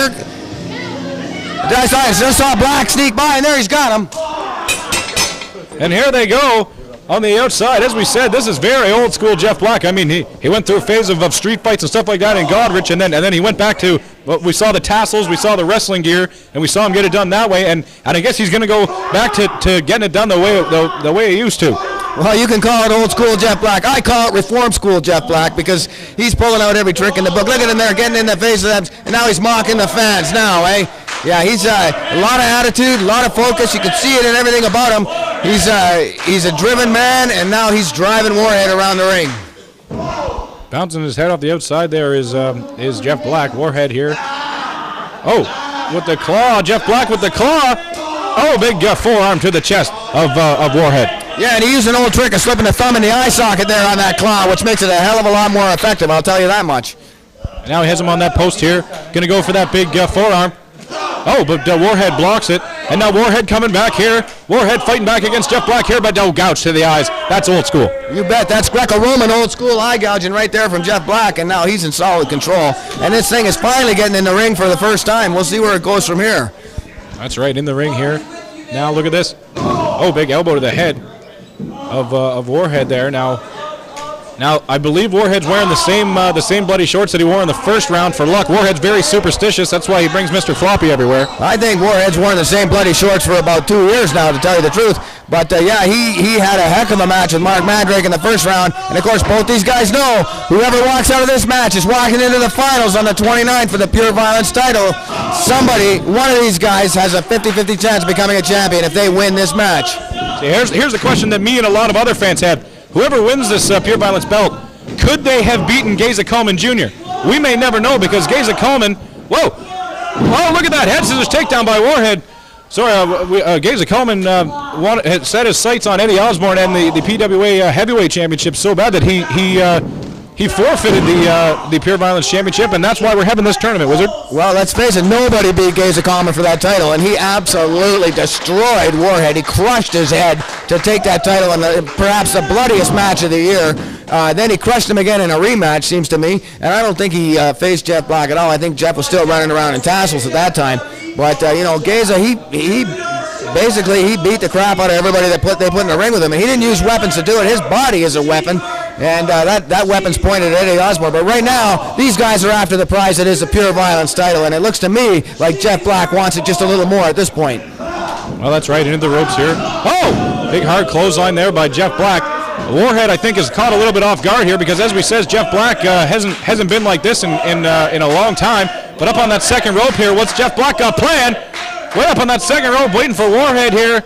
here. I just saw Black sneak by, and there he's got him. And here they go on the outside. As we said, this is very old school Jeff Black. I mean, he went through a phase of street fights and stuff like that in Godrich, and then he went back to, well, we saw the tassels, we saw the wrestling gear, and we saw him get it done that way. And I guess he's going to go back to getting it done the way he used to. Well, you can call it old school Jeff Black. I call it reform school Jeff Black because he's pulling out every trick in the book. Look at him there, getting in the face of them, and now he's mocking the fans now, eh? Yeah, he's a lot of attitude, a lot of focus. You can see it in everything about him. He's a driven man, and now he's driving Warhed around the ring. Bouncing his head off the outside there is Jeff Black. Warhed here. Oh, with the claw, Jeff Black with the claw. Oh, big forearm to the chest of Warhed. Yeah, and he used an old trick of slipping the thumb in the eye socket there on that claw, which makes it a hell of a lot more effective, I'll tell you that much. Now he has him on that post here. Going to go for that big forearm. Oh, but Warhed blocks it. And now Warhed coming back here. Warhed fighting back against Jeff Black here, but no gouge to the eyes. That's old school. You bet. That's Greco-Roman old school eye gouging right there from Jeff Black, and now he's in solid control. And this thing is finally getting in the ring for the first time. We'll see where it goes from here. That's right, in the ring here. Now look at this. Oh, big elbow to the head of Warhed there. Now, I believe Warhead's wearing the same bloody shorts that he wore in the first round for luck. Warhead's very superstitious. That's why he brings Mr. Floppy everywhere. I think Warhead's worn the same bloody shorts for about 2 years now, to tell you the truth. But, yeah, he had a heck of a match with Mark Mandrake in the first round. And, of course, both these guys know whoever walks out of this match is walking into the finals on the 29th for the Pure Violence title. One of these guys has a 50-50 chance of becoming a champion if they win this match. See, here's the question that me and a lot of other fans have. Whoever wins this Pure Violence belt, could they have beaten Geza Coleman Jr.? We may never know because Geza Coleman, whoa, look at that, head scissors takedown by Warhed. Sorry, Geza Coleman had set his sights on Eddie Osborne and the PWA heavyweight championship so bad that he forfeited the Pure Violence championship, and that's why we're having this tournament, Wizard. Well, let's face it, nobody beat Geza Coleman for that title, and he absolutely destroyed Warhed. He crushed his head to take that title in perhaps the bloodiest match of the year. Then he crushed him again in a rematch, seems to me, and I don't think he faced Jeff Black at all. I think Jeff was still running around in tassels at that time. But, Geza, he beat the crap out of everybody they put in the ring with him, and he didn't use weapons to do it. His body is a weapon. And that weapon's pointed at Eddie Osborne. But right now, these guys are after the prize that is the Pure Violence title. And it looks to me like Jeff Black wants it just a little more at this point. Well, that's right. Into the ropes here. Oh! Big hard clothesline there by Jeff Black. Warhed, I think, is caught a little bit off guard here because, as we said, Jeff Black hasn't been like this in a long time. But up on that second rope here, what's Jeff Black got planned? Way up on that second rope, waiting for Warhed here.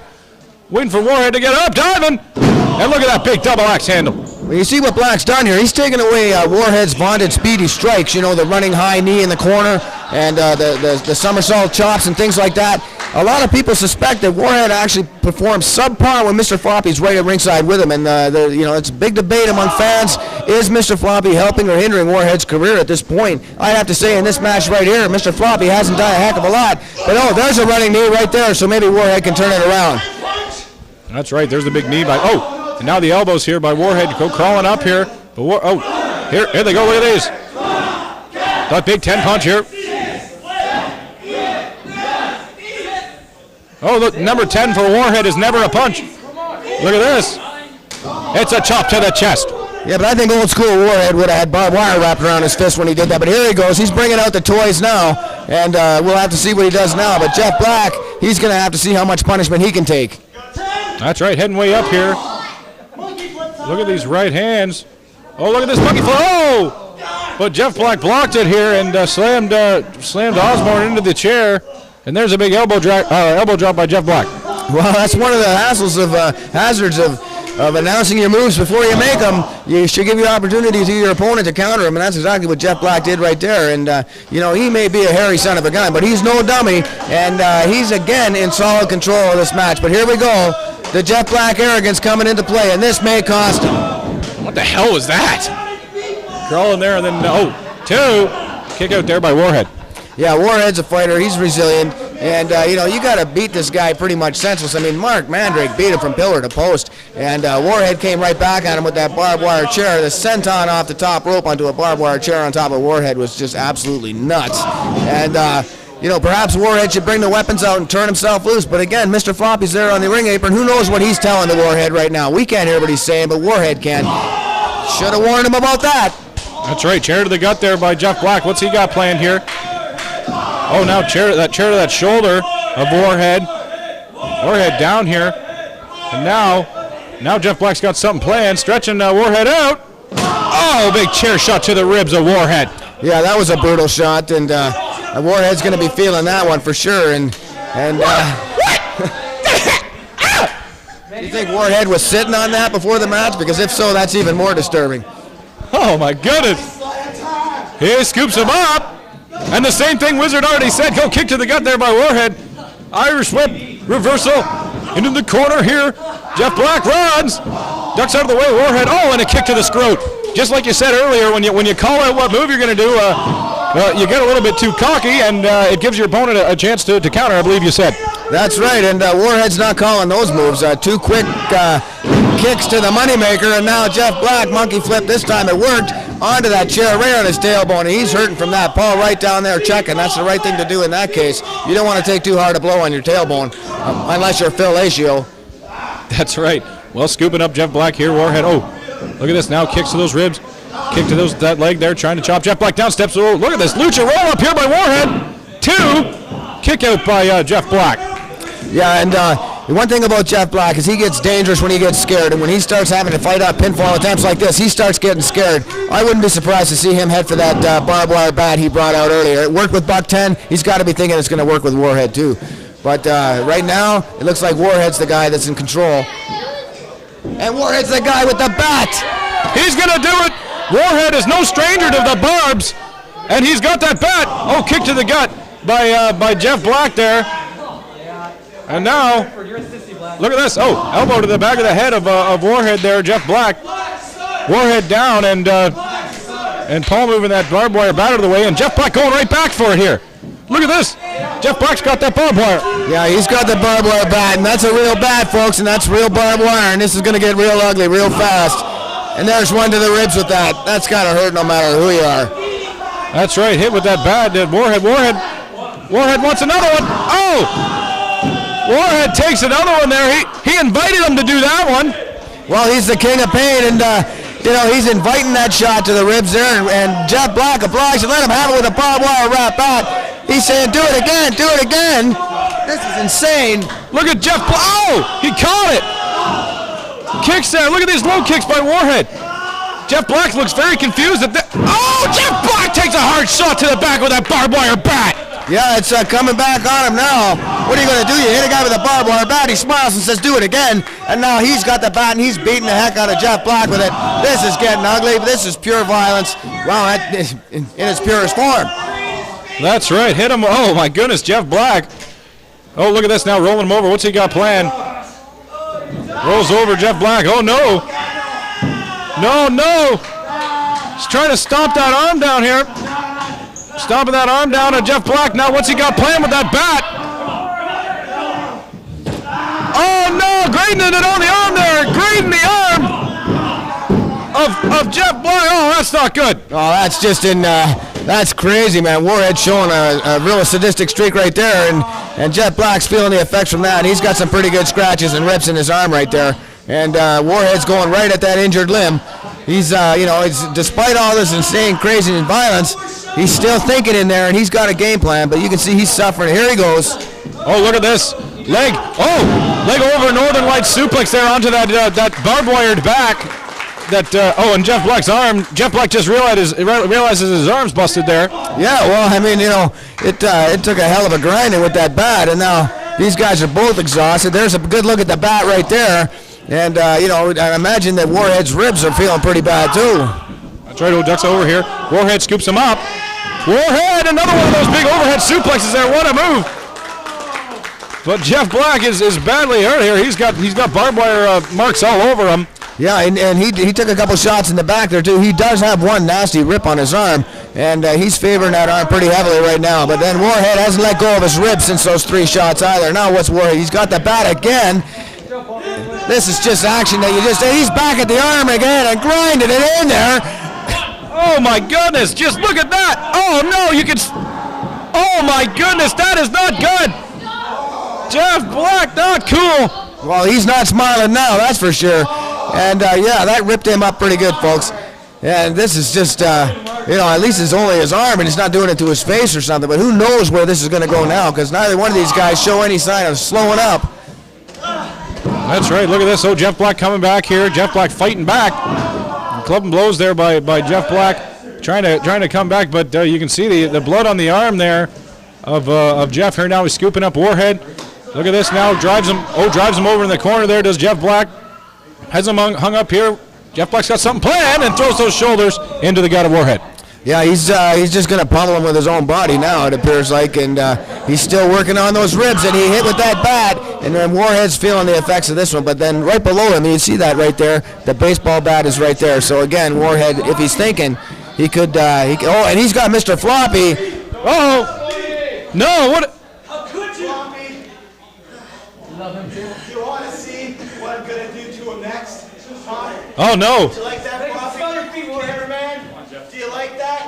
Waiting for Warhed to get up, diving. And look at that big double axe handle. Well, you see what Black's done here. He's taken away Warhead's vaunted speedy strikes, the running high knee in the corner and the somersault chops and things like that. A lot of people suspect that Warhed actually performed subpar when Mr. Floppy's right at ringside with him. And, it's a big debate among fans. Is Mr. Floppy helping or hindering Warhead's career at this point? I'd have to say in this match right here, Mr. Floppy hasn't done a heck of a lot. But, there's a running knee right there, so maybe Warhed can turn it around. That's right. There's the big knee by... And now the elbows here by Warhed go crawling up here. But here they go. Look at these. That big 10 punch here. Oh, look, number 10 for Warhed is never a punch. Look at this. It's a chop to the chest. Yeah, but I think old school Warhed would have had barbed wire wrapped around his fist when he did that. But here he goes. He's bringing out the toys now. And we'll have to see what he does now. But Jeff Black, he's going to have to see how much punishment he can take. That's right, heading way up here. Look at these right hands. Oh, look at this monkey flip. Oh! But Jeff Black blocked it here and slammed Osborne into the chair. And there's a big elbow drop by Jeff Black. Well, that's one of the hazards of announcing your moves before you make them. You should give you opportunity to your opponent to counter him, and that's exactly what Jeff Black did right there. And, he may be a hairy son of a gun, but he's no dummy, and he's, again, in solid control of this match. But here we go. The Jeff Black arrogance coming into play, and this may cost him. What the hell was that? Crawling there, and then, two. Kick out there by Warhed. Yeah, Warhead's a fighter. He's resilient. And, you got to beat this guy pretty much senseless. I mean, Mark Mandrake beat him from pillar to post. And Warhed came right back at him with that barbed wire chair. The senton off the top rope onto a barbed wire chair on top of Warhed was just absolutely nuts. And perhaps Warhed should bring the weapons out and turn himself loose. But again, Mr. Floppy's there on the ring apron. Who knows what he's telling to Warhed right now? We can't hear what he's saying, but Warhed can. Should have warned him about that. That's right. Chair to the gut there by Jeff Black. What's he got planned here? Oh, now chair to that shoulder of Warhed. Warhed down here. And now Jeff Black's got something planned. Stretching Warhed out. Oh, big chair shot to the ribs of Warhed. Yeah, that was a brutal shot, and Warhead's going to be feeling that one for sure. And do you think Warhed was sitting on that before the match? Because if so, that's even more disturbing. Oh my goodness. He scoops him up. And the same thing Wizard already said. Go kick to the gut there by Warhed. Irish whip, reversal, into the corner here. Jeff Black runs. Ducks out of the way, Warhed. Oh, and a kick to the scrot. Just like you said earlier, when you call out what move you're going to do, you get a little bit too cocky, and it gives your opponent a chance to counter, I believe you said. That's right, and Warhead's not calling those moves. Two quick kicks to the moneymaker, and now Jeff Black, monkey flip, this time it worked, onto that chair right on his tailbone, and he's hurting from that. Paul right down there checking. That's the right thing to do in that case. You don't want to take too hard a blow on your tailbone, unless you're Phil Lacio. That's right. Well, scooping up Jeff Black here, Warhed. Oh, look at this now, kicks to those ribs. Kick to that leg there, trying to chop Jeff Black down, steps. Oh, look at this, lucha roll up here by Warhed. 2, kick out by Jeff Black. Yeah, and the one thing about Jeff Black is he gets dangerous when he gets scared, and when he starts having to fight out pinfall attempts like this, he starts getting scared. I wouldn't be surprised to see him head for that barbed wire bat he brought out earlier. It worked with Buck 10. He's got to be thinking it's going to work with Warhed too. But right now, it looks like Warhead's the guy that's in control. And Warhead's the guy with the bat. He's going to do it. Warhed is no stranger to the barbs, and he's got that bat. Oh, kick to the gut by Jeff Black there. And now, look at this. Oh, elbow to the back of the head of Warhed there, Jeff Black. Warhed down, and Paul moving that barbed wire bat out of the way, and Jeff Black going right back for it here. Look at this. Jeff Black's got that barbed wire. Yeah, he's got the barbed wire bat, and that's a real bat, folks, and that's real barbed wire, and this is going to get real ugly real fast. And there's one to the ribs with that. That's got to hurt no matter who you are. That's right, hit with that bat. Warhed wants another one. Oh! Warhed takes another one there. He invited him to do that one. Well, he's the king of pain, and he's inviting that shot to the ribs there, and Jeff Black obliged to let him have it with a barbed wire wrap bat. He's saying, do it again, do it again. This is insane. Look at Jeff Black. Oh, he caught it. Kicks there. Look at these low kicks by Warhed. Jeff Black looks very confused at that. Oh, Jeff Black takes a hard shot to the back with that barbed wire bat. Yeah, it's coming back on him now. What are you going to do? You hit a guy with a barbed wire bat, he smiles and says, do it again. And now he's got the bat, and he's beating the heck out of Jeff Black with it. This is getting ugly. This is pure violence. Wow, that is in its purest form. That's right. Hit him. Oh, my goodness, Jeff Black. Oh, look at this now, rolling him over. What's he got planned? Rolls over Jeff Black. Oh, no. No. He's trying to stomp that arm down here. Stomping that arm down to Jeff Black. Now, what's he got planned with that bat? Oh, no. Grading it on the arm there. Grading the arm of Jeff Black. Oh, that's not good. Oh, that's just that's crazy, man. Warhead showing a real sadistic streak right there, and Jeff Black's feeling the effects from that. And he's got some pretty good scratches and rips in his arm right there. And Warhead's going right at that injured limb. He's, despite all this insane, crazy, and violence, he's still thinking in there, and he's got a game plan. But you can see he's suffering. Here he goes. Oh, look at this leg. Oh, leg over Northern Light suplex there onto that barbed wired back. And Jeff Black's arm. Jeff Black just realizes his arm's busted there. Yeah, well, I mean, it took a hell of a grinding with that bat, and now these guys are both exhausted. There's a good look at the bat right there. And, I imagine that Warhead's ribs are feeling pretty bad, too. That's right, old Ducks over here. Warhead scoops him up. Warhead, another one of those big overhead suplexes there. What a move. But Jeff Black is badly hurt here. He's got barbed wire marks all over him. Yeah, and he took a couple shots in the back there, too. He does have one nasty rip on his arm, and he's favoring that arm pretty heavily right now. But then Warhead hasn't let go of his ribs since those 3 shots either. Now what's Warhead? He's got the bat again. This is just action that he's back at the arm again and grinding it in there. Oh my goodness, just look at that. Oh no, Oh my goodness, that is not good. Jeff Black, not cool. Well, he's not smiling now, that's for sure. And yeah, that ripped him up pretty good, folks. And this is just, at least it's only his arm and he's not doing it to his face or something. But who knows where this is going to go now, because neither one of these guys show any sign of slowing up. That's right. Look at this. Oh, Jeff Black coming back here. Jeff Black fighting back. Clubbing blows there by Jeff Black, trying to come back. But you can see the blood on the arm there of Jeff here. Now he's scooping up Warhed. Look at this now. Drives him over in the corner there. Does Jeff Black. Has him hung up here. Jeff Black's got something planned and throws those shoulders into the gut of Warhed. Yeah, he's just going to pummel him with his own body now, it appears like, and he's still working on those ribs, and he hit with that bat, and then Warhead's feeling the effects of this one, but then right below him, you see that right there, the baseball bat is right there, so again, Warhed, if he's thinking, he could, and he's got Mr. Floppy. Oh, no, what? How could you? Love him too. You want to see what I'm going to do to him next? Oh, no. Do you like that, Floppy? Cameraman? Do you like that?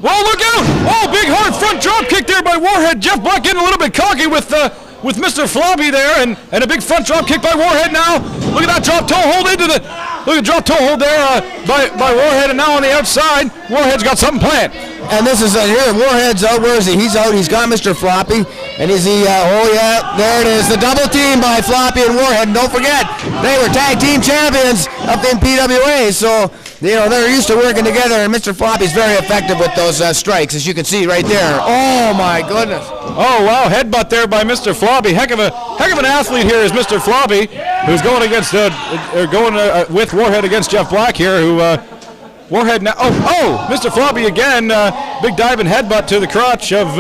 Whoa, look out! Oh, big hard front drop kick there by Warhed. Jeff Black getting a little bit cocky with Mr. Floppy there, and a big front drop kick by Warhed now. Look at that drop toe hold into the, look at drop toe hold there by Warhed, and now on the outside, Warhead's got something planned. And this is here, Warhead's out, where is he? He's out, he's got Mr. Floppy, and is he, oh yeah, there it is, the double team by Floppy and Warhead, and don't forget, they were tag team champions up in PWA, so, they're used to working together, and Mr. Floppy's very effective with those strikes, as you can see right there. Oh my goodness. Oh wow, headbutt there by Mr. Floppy. Heck of an athlete here is Mr. Floppy, who's going against, with Warhead against Jeff Black here, who, Warhead now, Mr. Floppy again, big diving headbutt to the crotch of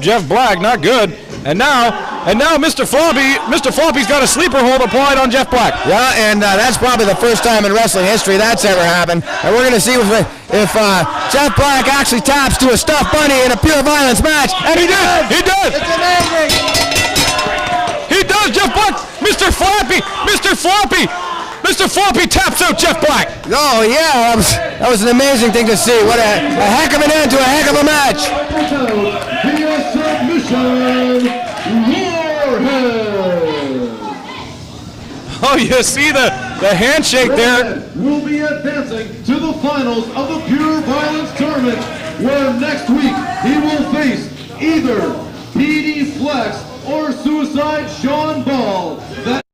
Jeff Black, not good. And now Mr. Floppy's got a sleeper hold applied on Jeff Black. Yeah, and that's probably the first time in wrestling history that's ever happened. And we're going to see if Jeff Black actually taps to a stuffed bunny in a pure violence match. And he does! He does! It's amazing! He does, Jeff Black! Mr. Floppy taps out Jeff Black. Oh, yeah, that was an amazing thing to see. What a heck of an end to a heck of a match. Via submission, Warhed. Oh, you see the handshake there. Will be advancing to the finals of the Pure Violence Tournament, where next week he will face either PD Flex or Suicide Sean Ball.